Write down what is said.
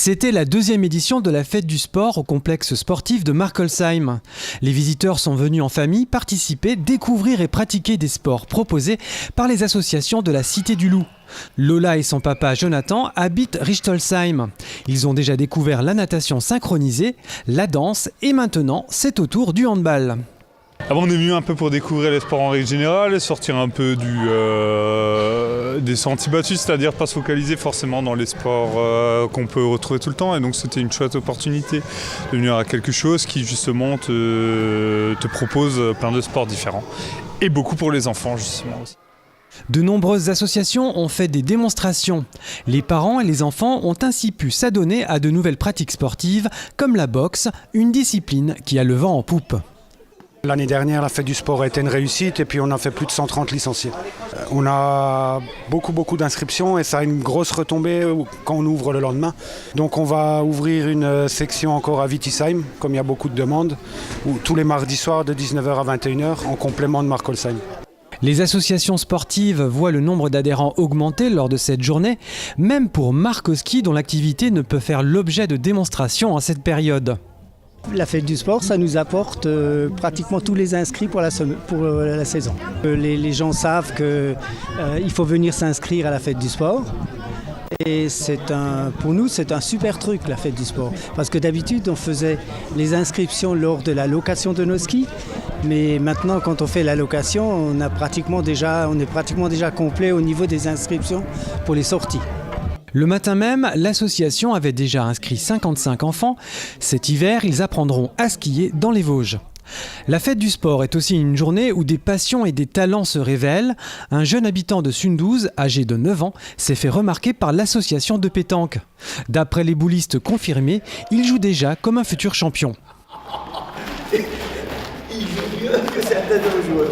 C'était la deuxième édition de la fête du sport au complexe sportif de Markolsheim. Les visiteurs sont venus en famille participer, découvrir et pratiquer des sports proposés par les associations de la Cité du Loup. Lola et son papa Jonathan habitent Richtolsheim. Ils ont déjà découvert la natation synchronisée, la danse et maintenant c'est au tour du handball. Avant, on est venu un peu pour découvrir les sports en règle générale, sortir un peu des sentiers battus, c'est-à-dire pas se focaliser forcément dans les sports qu'on peut retrouver tout le temps. Et donc c'était une chouette opportunité de venir à quelque chose qui justement te propose plein de sports différents. Et beaucoup pour les enfants justement aussi. De nombreuses associations ont fait des démonstrations. Les parents et les enfants ont ainsi pu s'adonner à de nouvelles pratiques sportives comme la boxe, une discipline qui a le vent en poupe. L'année dernière, la fête du sport a été une réussite et puis on a fait plus de 130 licenciés. On a beaucoup d'inscriptions et ça a une grosse retombée quand on ouvre le lendemain. Donc on va ouvrir une section encore à Wittisheim, comme il y a beaucoup de demandes, tous les mardis soirs de 19h à 21h en complément de Markolsheim. Les associations sportives voient le nombre d'adhérents augmenter lors de cette journée, même pour Markoski dont l'activité ne peut faire l'objet de démonstrations en cette période. La fête du sport, ça nous apporte pratiquement tous les inscrits pour la saison. Les gens savent qu'il faut venir s'inscrire à la fête du sport. Et pour nous, c'est un super truc, la fête du sport. Parce que d'habitude, on faisait les inscriptions lors de la location de nos skis. Mais maintenant, quand on fait la location, on est pratiquement déjà complet au niveau des inscriptions pour les sorties. Le matin même, l'association avait déjà inscrit 55 enfants. Cet hiver, ils apprendront à skier dans les Vosges. La fête du sport est aussi une journée où des passions et des talents se révèlent. Un jeune habitant de Sundouze, âgé de 9 ans, s'est fait remarquer par l'association de pétanque. D'après les boulistes confirmés, il joue déjà comme un futur champion. Il joue mieux que certains autres joueurs.